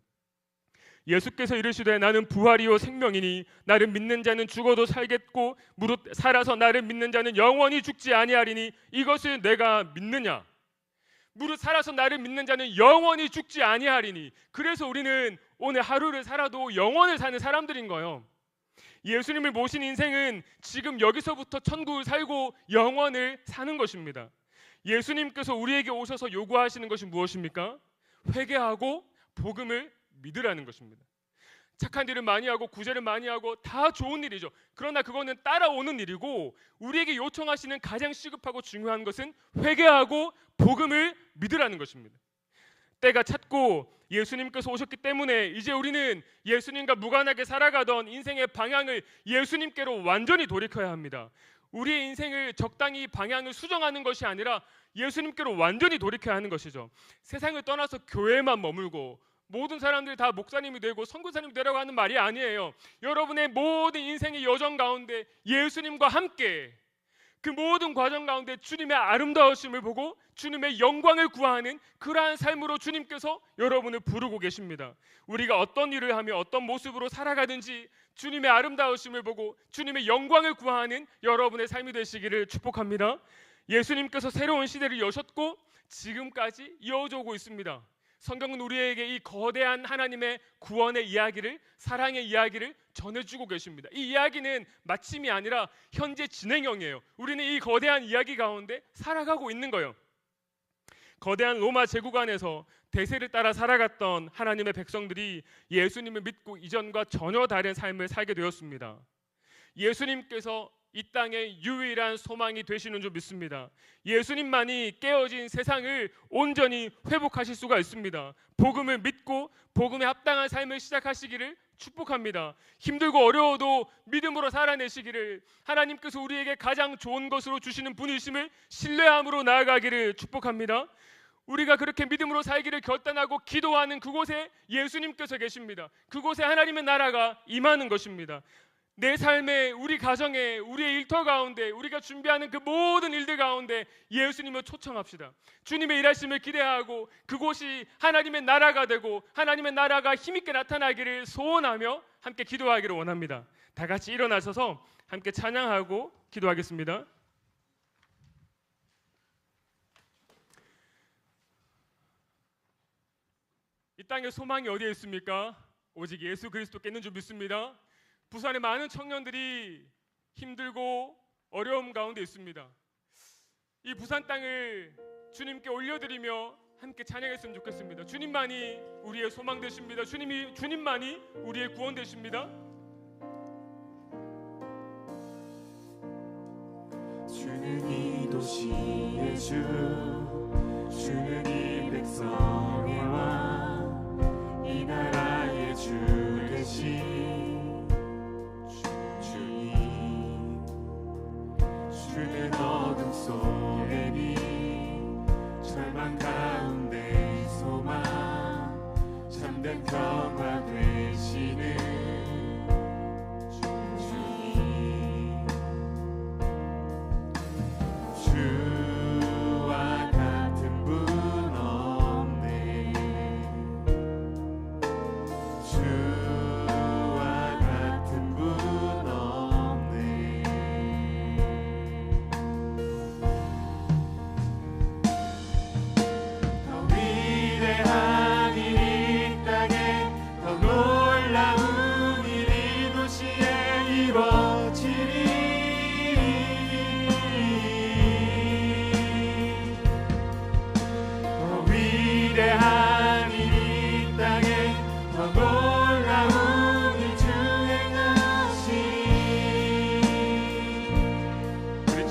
예수께서 이르시되 나는 부활이요 생명이니 나를 믿는 자는 죽어도 살겠고 무릇 살아서 나를 믿는 자는 영원히 죽지 아니하리니 이것을 내가 믿느냐? 무릇 살아서 나를 믿는 자는 영원히 죽지 아니하리니. 그래서 우리는 오늘 하루를 살아도 영원을 사는 사람들인 거예요. 예수님을 모신 인생은 지금 여기서부터 천국을 살고 영원을 사는 것입니다. 예수님께서 우리에게 오셔서 요구하시는 것이 무엇입니까? 회개하고 복음을 믿으라는 것입니다. 착한 일을 많이 하고 구제를 많이 하고 다 좋은 일이죠. 그러나 그거는 따라오는 일이고 우리에게 요청하시는 가장 시급하고 중요한 것은 회개하고 복음을 믿으라는 것입니다. 때가 찼고 예수님께서 오셨기 때문에 이제 우리는 예수님과 무관하게 살아가던 인생의 방향을 예수님께로 완전히 돌이켜야 합니다. 우리의 인생을 적당히 방향을 수정하는 것이 아니라 예수님께로 완전히 돌이켜야 하는 것이죠. 세상을 떠나서 교회만 머물고 모든 사람들이 다 목사님이 되고 선교사님이 되라고 하는 말이 아니에요. 여러분의 모든 인생의 여정 가운데 예수님과 함께 그 모든 과정 가운데 주님의 아름다우심을 보고 주님의 영광을 구하는 그러한 삶으로 주님께서 여러분을 부르고 계십니다. 우리가 어떤 일을 하며 어떤 모습으로 살아가든지 주님의 아름다우심을 보고 주님의 영광을 구하는 여러분의 삶이 되시기를 축복합니다. 예수님께서 새로운 시대를 여셨고 지금까지 이어져 오고 있습니다. 성경은 우리에게 이 거대한 하나님의 구원의 이야기를, 사랑의 이야기를 전해주고 계십니다. 이 이야기는 마침이 아니라 현재 진행형이에요. 우리는 이 거대한 이야기 가운데 살아가고 있는 거예요. 거대한 로마 제국 안에서 대세를 따라 살아갔던 하나님의 백성들이 예수님을 믿고 이전과 전혀 다른 삶을 살게 되었습니다. 예수님께서 이 땅의 유일한 소망이 되시는 줄 믿습니다. 예수님만이 깨어진 세상을 온전히 회복하실 수가 있습니다. 복음을 믿고 복음에 합당한 삶을 시작하시기를 축복합니다. 힘들고 어려워도 믿음으로 살아내시기를, 하나님께서 우리에게 가장 좋은 것으로 주시는 분이심을 신뢰함으로 나아가기를 축복합니다. 우리가 그렇게 믿음으로 살기를 결단하고 기도하는 그곳에 예수님께서 계십니다. 그곳에 하나님의 나라가 임하는 것입니다. 내 삶에, 우리 가정에, 우리의 일터 가운데, 우리가 준비하는 그 모든 일들 가운데 예수님을 초청합시다. 주님의 일하심을 기대하고 그곳이 하나님의 나라가 되고 하나님의 나라가 힘있게 나타나기를 소원하며 함께 기도하기를 원합니다. 다 같이 일어나셔서 함께 찬양하고 기도하겠습니다. 이 땅의 소망이 어디에 있습니까? 오직 예수 그리스도께 있는 줄 믿습니다. 부산의 많은 청년들이 힘들고 어려움 가운데 있습니다. 이 부산 땅을 주님께 올려드리며 함께 찬양했으면 좋겠습니다. 주님만이 우리의 소망 되십니다. 주님만이 우리의 구원 되십니다. 주는 이 도시의 주, 주는 이 백성의 왕, 이 나라의 주 되신 주는 어둠 속에 빛, 절망 가운데 소망, 참된 평화 되시는 주님. 주와 같은 분 없네. 주와 같은 분 없네.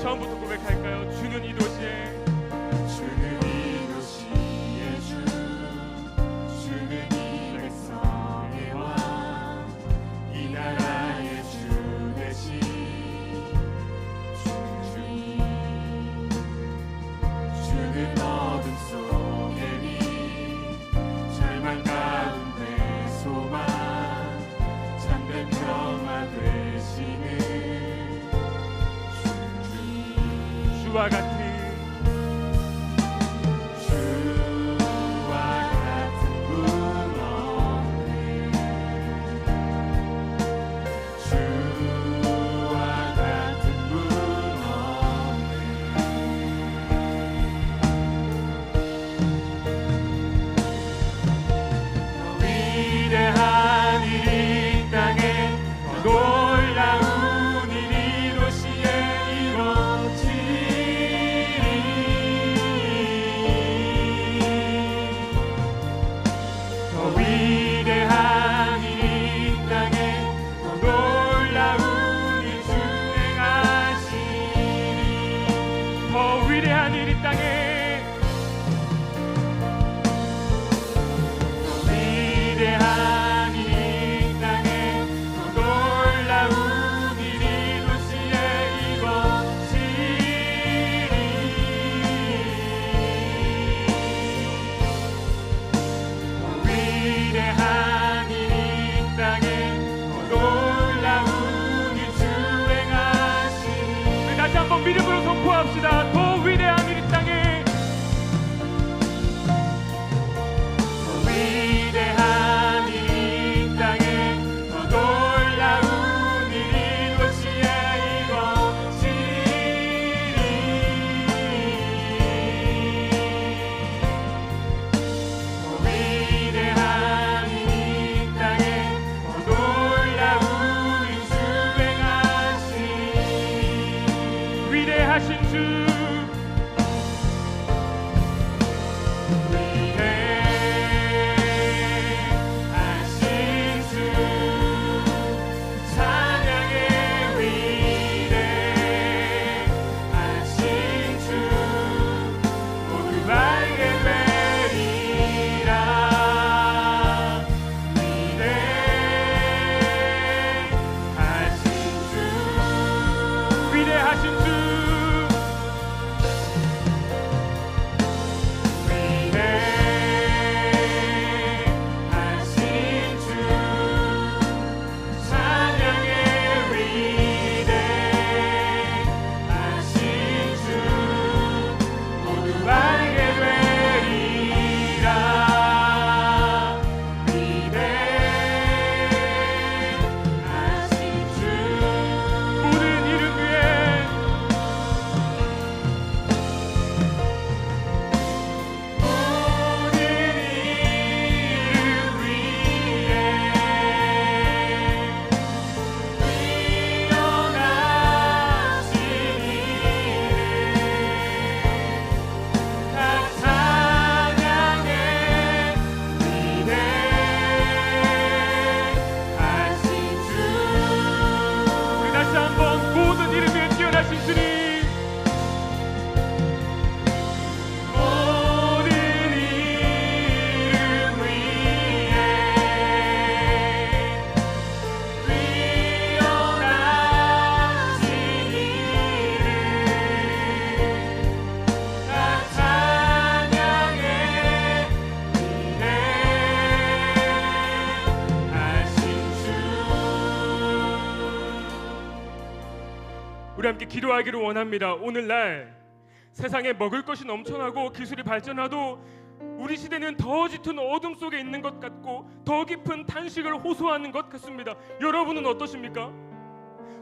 처음부터 고백할까요? 주는 이 도시에, 주는 이 도시의 주, 주는 이 백성의 왕, 이 나라의 주 되신 주님. 주는 어둠 속에 빛, 주와 같은 분 없네. 주와 같은 분 없네. 위대한 일이 이 땅에 놀라운 일이 도시에 이루어지리. 더 위대한 일이 이 땅에 더 놀라운 일 주행하시리. 더 위대한 일 이 땅에 위대한 일이 이 땅에 더 놀라운 일이 도시에 이루어지리. 위대한 일이 이 땅에 더 놀라운 일 주행하시리. 다시 한번 믿음으로 선포합시다. 더 위대한 일 이 땅에 위대한 일이 이 땅에 더 놀라운 일이 도시에 이루어지리. 위대한 일이 이 땅에 더 놀라운 일 주행하시리. 위대하신 주 위대하신 주 찬양의 위대하신 주 모두 알게 되리라. 위대하신 주 위대하신 주 위대하신 주 찬양의 위대하신 주 모두 알게 되리라. 위대하신 주 모든 이름 위에 모든 이름 위에 뛰어나신 이름 다 찬양의 위대하신 주. 우리 다시 한번 모든 이름 위에 뛰어나신 주님 모든 이름 위에 뛰어나신 이름 다 찬양의 위대하신 주. 우리 함께 기도하기를 원합니다. 오늘날 세상에 먹을 것이 넘쳐나고 기술이 발전하도 우리 시대는 더 짙은 어둠 속에 있는 것 같고 더 깊은 탄식을 호소하는 것 같습니다. 여러분은 어떠십니까?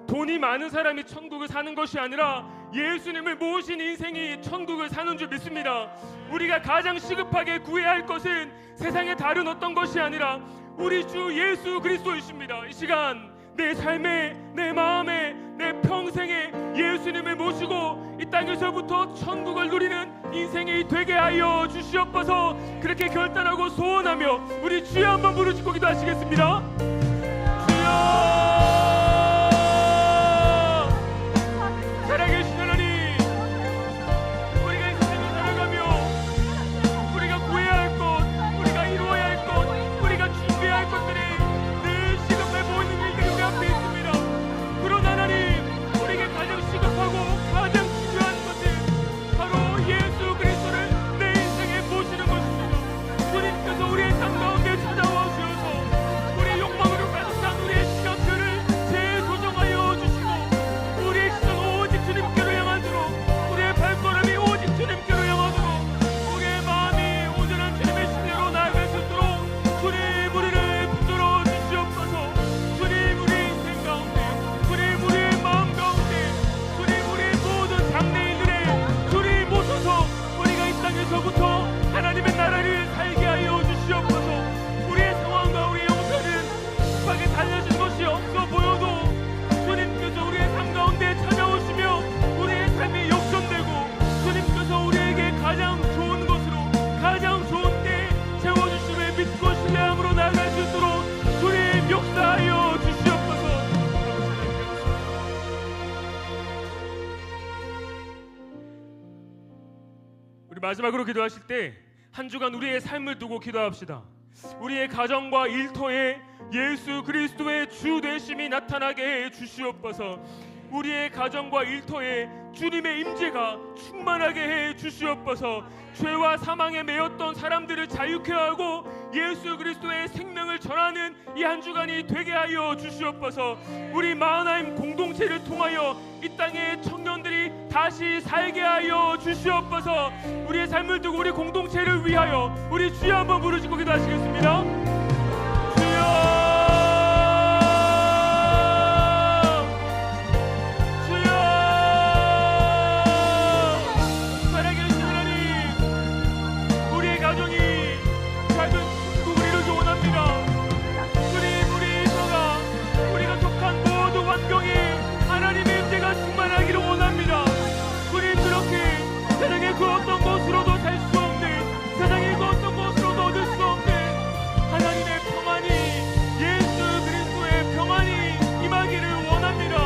돈이 많은 사람이 천국을 사는 것이 아니라 예수님을 모신 인생이 천국을 사는 줄 믿습니다. 우리가 가장 시급하게 구해야 할 것은 세상의 다른 어떤 것이 아니라 우리 주 예수 그리스도이십니다. 이 시간 내 삶에, 내 마음에, 내 평생에 예수님을 모시고 이 땅에서부터 천국을 누리는 인생이 되게 하여 주시옵소서. 그렇게 결단하고 소원하며 우리 주여 한번 부르짖고 기도하시겠습니다. 주여, 살아계신 하나님, 우리가 이 세상을 살아가며 우리가 구해야 할 것, 우리가 이루어야 할 것, 우리가 준비해야 할 것들이 늘 시급해 보이는 일들이 우리 앞에 있습니다. 그러나 하나님, 우리에게 가장 시급하고 가장 중요한 것은 바로 예수 그리스도를 내 인생에 모시는 것입니다. 주님께서 우리의 삶 가운데 찾아와 주셔서 우리 욕망으로 가득 찬 우리의 시간들을 우리 마지막으로 기도하실 때 한 주간 우리의 삶을 두고 기도합시다. 우리의 가정과 일터에 예수 그리스도의 주 되심이 나타나게 해 주시옵소서. 우리의 가정과 일터에 주님의 임재가 충만하게 해 주시옵소서. 죄와 사망에 매였던 사람들을 자유케 하고 예수 그리스도의 생명을 전하는 이 한 주간이 되게 하여 주시옵소서. 우리 마하나임 공동체를 통하여 이 땅의 청년들이 다시 살게 하여 주시옵소서. 우리의 삶을 두고 우리 공동체를 위하여 우리 주여 한번 부르짖고 기도하시겠습니다. 주여, 그 어떤 것으로도 살 수 없는, 세상의 그 어떤 것으로도 얻을 수 없는 하나님의 평안이, 예수 그리스도의 평안이 임하기를 원합니다.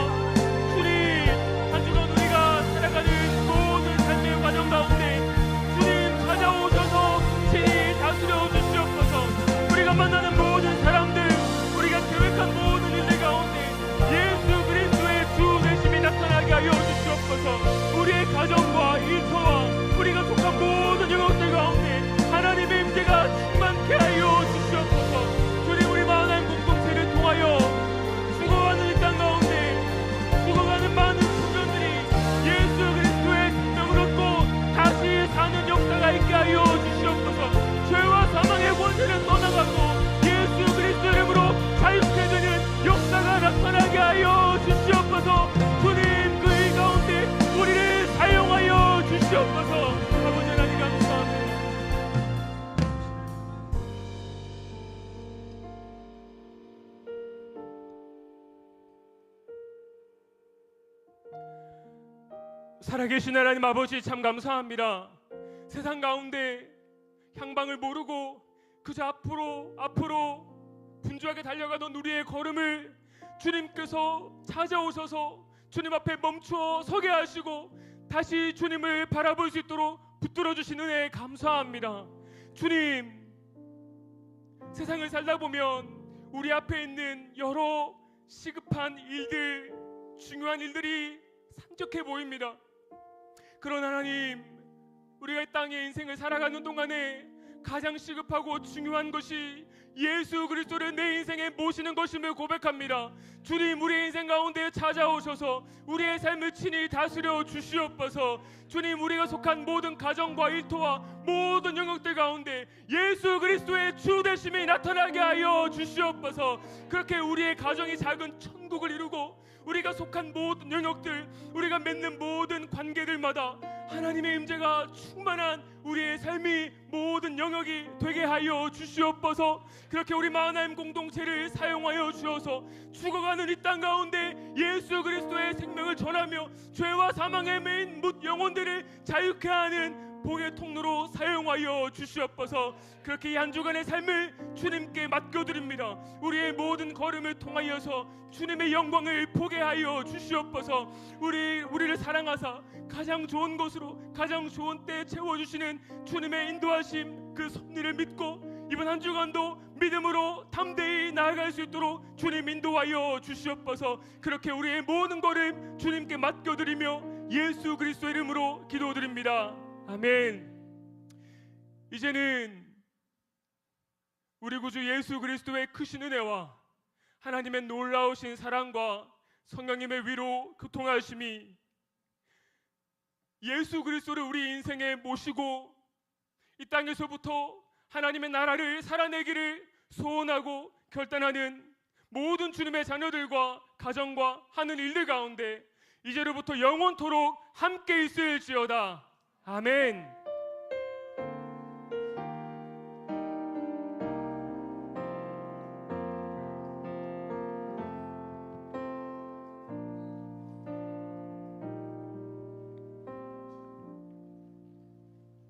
주님, 한 주간 우리가 살아가는 모든 삶의 과정 가운데 주님 찾아오셔서 친히 다스려 주시옵소서. 우리가 만나는 모든 사람들, 우리가 계획한 모든 일들 가운데 예수 그리스도의 주 되심이 나타나게 하여 주시옵소서. 우리의 가정과 일터와 우리가 속한 모든 영역들 가운데 하나님의 임재가 충만케 하여 주시옵소서. 주님, 우리 마하나임 공동체를 통하여 죽어가는 이 땅 가운데 죽어가는 많은 청년들이 예수 그리스도의 생명을 얻고 다시 사는 역사가 있게 하여 주시옵소서. 죄와 사망의 권세를 떠나가고 예수 그리스도 이름으로 자유케 되는 역사가 나타나게 하여 주시옵소서. 주님, 그 일 가운데 우리를 사용하여 주시옵소서. 아버지 하나님 감사합니다. 살아계신 하나님 아버지, 참 감사합니다. 세상 가운데 향방을 모르고 그저 앞으로 분주하게 달려가던 우리의 걸음을 주님께서 찾아오셔서 주님 앞에 멈추어 서게 하시고 다시 주님을 바라볼 수 있도록 붙들어 주신 은혜에 감사합니다. 주님, 세상을 살다 보면 우리 앞에 있는 여러 시급한 일들, 중요한 일들이 산적해 보입니다. 그러나 하나님, 우리가 이 땅의 인생을 살아가는 동안에 가장 시급하고 중요한 것이 예수 그리스도를 내 인생에 모시는 것임을 고백합니다. 주님, 우리의 인생 가운데 찾아오셔서 우리의 삶을 친히 다스려 주시옵소서. 주님, 우리가 속한 모든 가정과 일터와 모든 영역들 가운데 예수 그리스도의 주 되심이 나타나게 하여 주시옵소서. 그렇게 우리의 가정이 작은 천국을 이루고 우리가 속한 모든 영역들, 우리가 맺는 모든 관계들마다 하나님의 임재가 충만한 우리의 삶이 모든 영역이 되게 하여 주시옵소서. 그렇게 우리 마하나임 공동체를 사용하여 주셔서 죽어가는 이 땅 가운데 예수 그리스도의 생명을 전하며 죄와 사망에 매인 묻 영혼들을 자유케 하는 복의 통로로 사용하여 주시옵소서. 그렇게 이 한 주간의 삶을 주님께 맡겨드립니다. 우리의 모든 걸음을 통하여서 주님의 영광을 보게 하여 주시옵소서. 우리를 사랑하사 가장 좋은 곳으로 가장 좋은 때에 채워주시는 주님의 인도하심, 그 섭리를 믿고 이번 한 주간도 믿음으로 담대히 나아갈 수 있도록 주님 인도하여 주시옵소서. 그렇게 우리의 모든 걸음 주님께 맡겨드리며 예수 그리스도 이름으로 기도드립니다. 아멘. 이제는 우리 구주 예수 그리스도의 크신 은혜와 하나님의 놀라우신 사랑과 성령님의 위로 교통하심이 예수 그리스도를 우리 인생에 모시고 이 땅에서부터 하나님의 나라를 살아내기를 소원하고 결단하는 모든 주님의 자녀들과 가정과 하는 일들 가운데 이제로부터 영원토록 함께 있을지어다. 아멘.